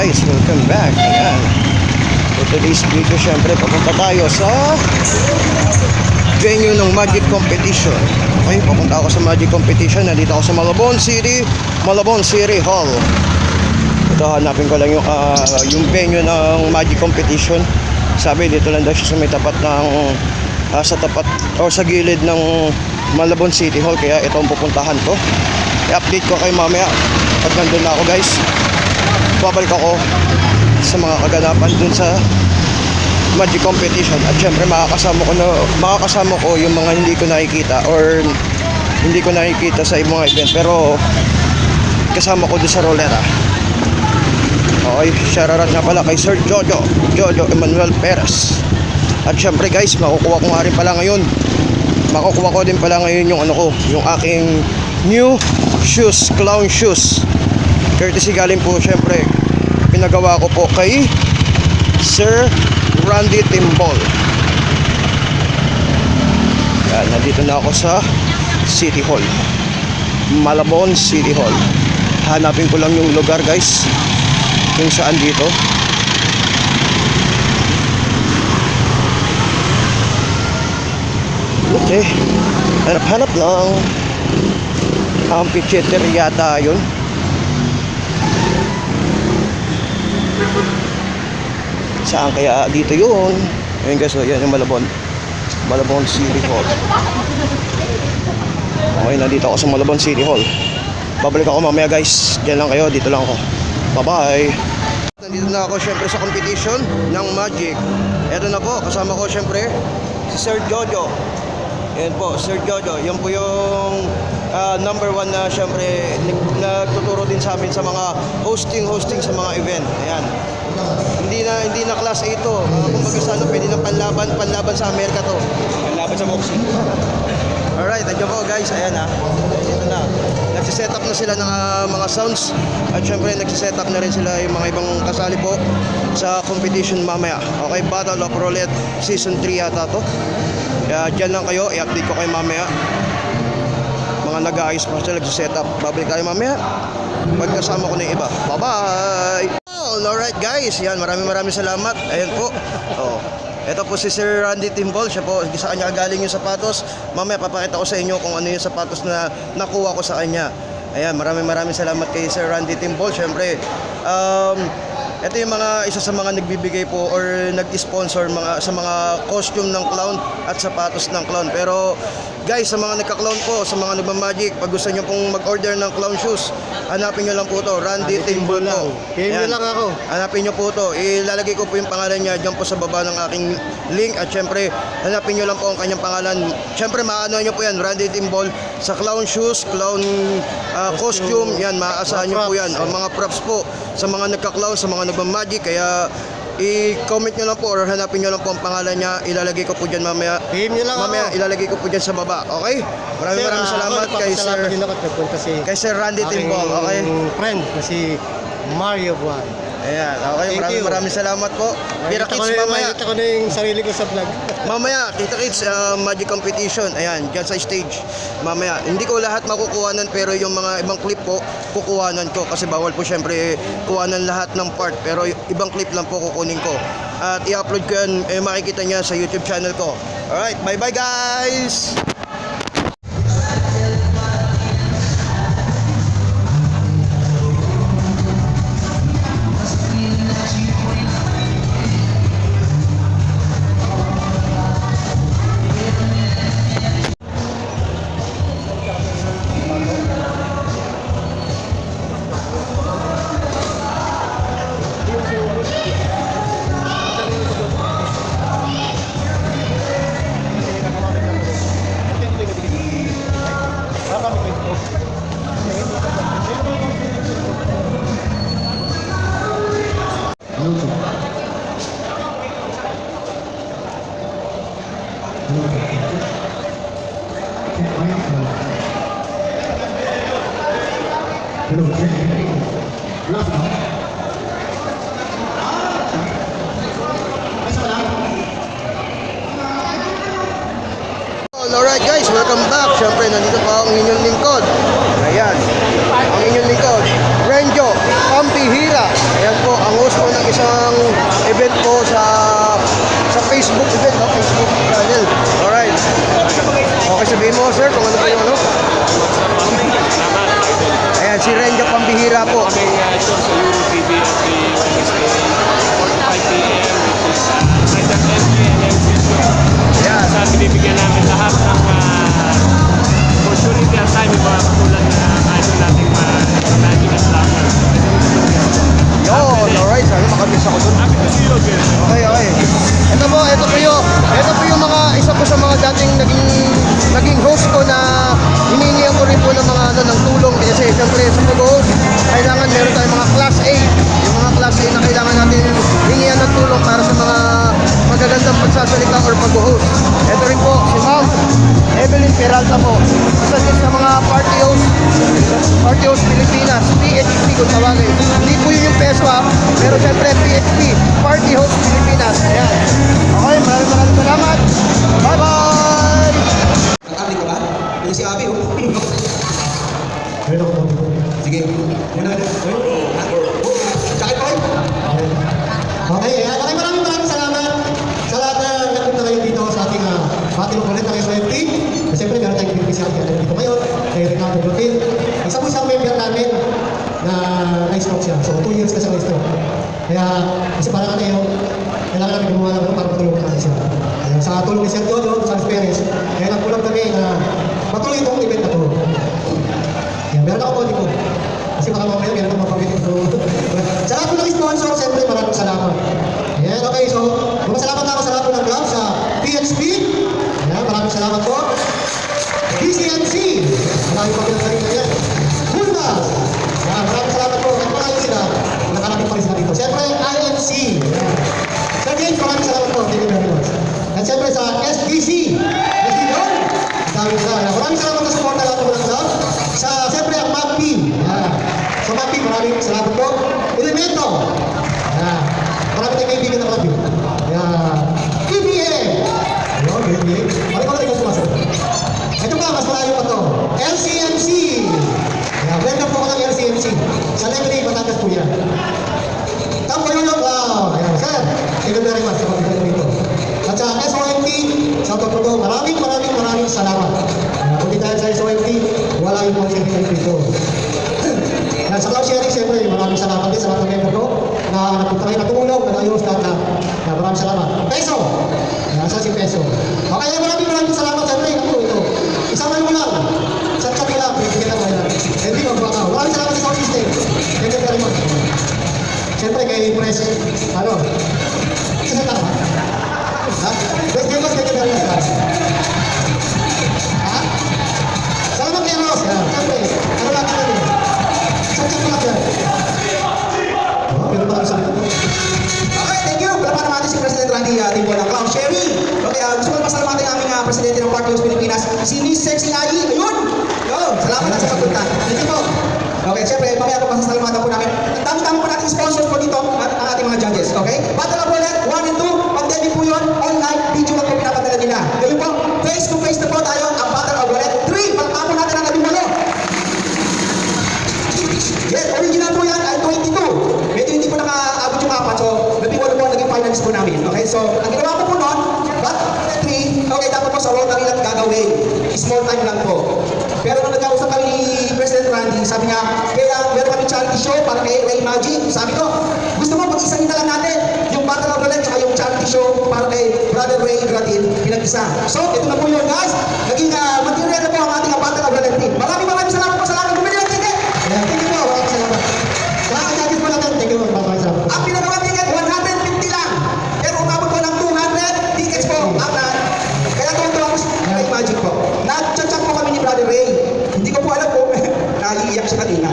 guys, welcome back. Ayan. For today's video, syempre papunta tayo sa venue ng Magic Competition. Okay, papunta ako sa Magic Competition. Nandito ako sa Malabon City Hall. Ito, hanapin ko lang yung venue ng Magic Competition. Sabi dito lang daw siya sa may tapat ng sa tapat o sa gilid ng Malabon City Hall, kaya ito ang pupuntahan ko. I-update ko kayo mamaya pag nandun na ako, guys. Babalik ako sa mga kaganapan dun sa Magic Competition. At syempre makakasama ko yung mga hindi ko nakikita or hindi ko nakikita sa mga event, pero kasama ko dun sa rolera. Okay, shoutout nga pala kay Sir Jojo Emmanuel Perez. At syempre guys, makukuha ko din pala ngayon yung yung aking new shoes, clown shoes. Courtesy galing po syempre, pinagawa ko po kay Sir Randy Timbol. Yan, nandito na ako sa City Hall, Malabon City Hall. Hanapin ko lang yung lugar, guys, kung saan dito. Okay, hanap lang. Amphitheater yata yun. Saan kaya dito yun? Ayun guys, yan yung Malabon City Hall. Okay, nandito ako sa Malabon City Hall. Babalik ako mamaya, guys. Diyan lang kayo, dito lang ako. Bye bye. Nandito na ako syempre sa competition ng Magic. Eto na po, kasama ko syempre si Sir Jojo. Yan po, Sir Jojo. Yan po yung number 1 na syempre nagtuturo din sa amin sa mga hosting sa mga event. Ayan. Hindi na class A to. Kumbaga sa pwede na panlaban sa Amerika to. Panlaban sa boxing. Alright, nandiyan po guys. Ayan ha. Dito na. Nagsiset up na sila ng mga sounds. At syempre nagsiset up na rin sila yung mga ibang kasali po sa competition mamaya. Okay, Battle of Roulette Season 3 yata to. Kaya dyan lang kayo, i-update ko kayo mamaya. Mga nag-aayos pa sila, nagsiset up. Babalik tayo mamaya pagkasama ko na yung iba. Bye bye. Alright guys, yan, maraming salamat. Ayan po. Ito po si Sir Randy Timbol. Siya po, sa kanya galing yung sapatos. Mamaya papakita ko sa inyo kung ano yung sapatos na nakuha ko sa kanya. Ayan, maraming salamat kay Sir Randy Timbol. Syempre, ito yung isa sa mga nagbibigay po or nag-sponsor sa mga costume ng clown at sapatos ng clown. Pero guys, sa mga nagka-clown po, sa mga nagmamagic, pag gusto nyo pong mag-order ng clown shoes, hanapin nyo lang po to, Randy Timbol po. PM lang ako. Hanapin nyo po to. Ilalagay ko po yung pangalan niya dyan po sa baba ng aking link. At syempre, hanapin nyo lang po ang kanyang pangalan. Syempre, maano nyo po yan, Randy Timbol, sa clown shoes, clown costume, yan, maaasahan nyo po yan. Mga props po sa mga nagka-clown, sa mga nagmamagic. Kaya i-comment nyo lang po or hanapin nyo lang po ang pangalan niya. Ilalagay ko po dyan mamaya. Mamaya ilalagay ko po dyan sa baba. Okay? Maraming salamat kay Sir Randy Timbol. Okay? Friend na si Mario Buwan. Ayan, okay, maraming salamat po. Kita Kids mamaya. Nakita ko na yung sarili ko sa vlog. Mamaya, Kita Kids Magic Competition. Ayan, dyan sa stage. Mamaya, hindi ko lahat makukuhanan, pero yung mga ibang clip po, kukuhanan ko. Kasi bawal po syempre kuhanan lahat ng part. Pero ibang clip lang po kukunin ko. At i-upload ko yan, makikita niya sa YouTube channel ko. Alright, bye-bye guys! Alright guys, welcome back. Siyempre, nandito pa ang inyong lingkod. Ayan, ang inyong lingkod, Renjo Pampihira. Ayan po, ang sabihin mo, sir, kung ano pa yung ano? Ayan, si Renja Pambihira po. Kami ito sa Euro TV at the Wednesday, 45 p.m. which is either entry and exit show. Ayan. Saan binibigyan namin lahat ng opportunity at time yung mga katulad na idol nating Magic at Slammer. Yun, alright. Sana makamiss ako dun. Happy to see you again. Okay, okay. Ito po yung mga, isa po sa mga dating naging host ko na hinihingihan ko rin po ng mga ng tulong kasi siyempre sa pag-host, kailangan meron tayong mga class A. Yung mga class A na kailangan natin hingihan ng tulong para sa mga magagandang pagsasalita or pag-host. Ito rin po, si Ma'am Evelyn Peralta po. Isa din sa mga party host Pilipinas, PHP kung tawagin. Hindi po yun yung peso ha, pero siyempre PHP, Party Host Pilipinas. Ayan. Okay, maraming salamat. Bye-bye! Nag-abli ka ba? Yung si Abby, oh. Meron ko po. Sige. Muna. Tsaka ito, Okay, maraming salamat sa lahat na nagpunta kayo dito sa ating Battle ulit ng SYFT. Siyempre, meron tayong beneficiary ka dito ngayon, kay Ricardo Blotin. Isa po siyang member namin na na-stroke siya. So, 2 years na siya na-stroke. Kaya, kasi parang ano yun, kailangan namin gumawa ng para matulungan natin siya. Kaya, sa tulong ni Sir Jojo, sa Perez, kaya nagpulang kami na matuloy itong event na to. Yan, meron ako po. Kasi baka mamaya meron akong mapamit ito. Sa lahat po ng sponsor, siyempre maraming salamat. Ayan, okay, so salamat ako sa lahat po ng club, sa PHP. Ayan, maraming salamat po. DCNC, maraming pagkakalit na yan. Hulmas, ayan, maraming salamat po. At malayo sila, nakalapit pa rin sila dito. Siyempre, INC. Ayan. Sir James, maraming salamat po. Thank you very much. At siyempre sa SDC. SDC yun. Dami nila. Ayan, maraming salamat sa support na lahat po ng club. Siyempre, ang MAPI. Ayan. So, MAPI, maraming salamat po. Elemento. Ayan. Marami tayong kaibigan ng MAPI. Ayan. PBA. Ayun, PBA. Ano ko na ikaw sumasok? Ito pa, mas malayo pa to. LCMC. Ayan, member po ko ng LCMC. Sa Lebanon, Batangas po yan. Tambayulog. Wow. Ayan, sir. Thank you very much sa pagkakaroon dito. At sa SOMT, sa Totogo, maraming salamat. Kung di tayo sa SOMT, wala yung mga sharing dito. Sa cloud sharing, siyempre, maraming salamat din sa mga member ko na napunta kayo na tumulong, nag-ayos lahat na maraming salamat. Peso! Sa si Peso. Okay, maraming salamat. Siyempre, ito. Isang ano mo lang. Sa chat mo lang. Bigyan ako yan. Hindi magbuka ka. Maraming salamat sa sound system. Thank you very much. Siyempre, kay Press, isa tama. Ha? Best gamers, thank you very much. Ha? Salamat kay Ross. Siyempre, ano lang ka namin. Sa chat mo lang yan. Pero baka sa ito. Okay, thank you. Palapanan natin si President Randy Timbo ng Cloud Sharing. Okay, gusto ko pasalamatan ang aming Presidente ng Party Host Pilipinas, si Miss Sexy Ai. Ayun! Yo, salamat na sa pagpunta. Thank you po. Okay, siyempre, mamaya po pasasalamatan po namin. Ang dami-dami po natin sponsors po dito at ang ating mga judges. Okay? Battle of Bullet, 1 and 2. Pandemic po yun. Online, video lang po pinapadala nila. Ngayon po, face-to-face na po tayo ang Battle of Bullet. 3, palakapon natin ang nabing 8. Yes, original po yan ay 22. Medyo hindi po nakaabot yung 4. So, nabing 8 po naging finalist po namin. Okay, so, ang ginawa ko po noon, but 3, okay, dapat po sa Rotary lang gagawin. Small time lang po. Pero nung nagkausap kami ni President Randy, sabi niya, kaya meron kami charity show para kay Ray Magic. Sabi ko, gusto mo pag-isahin na lang natin yung Battle of Bullet at yung charity show para kay Brother Ray Gratin, pinag-isa. So, ito na po yun, guys. Naging material na po ang ating Battle of Bullet team. Maraming salamat po sa lahat ng bumili ng ticket. Thank you po. Maraming salamat. Sa mga judges po natin, thank you. Maraming salamat. Ang pinagawa ticket, 150 lang. Pero umabot po ng 200 tickets po. Kaya tuwa po kay Magic po. Nag-chat po kami ni Brother Ray. Hindi ko po alam po, naiiyak siya kanina.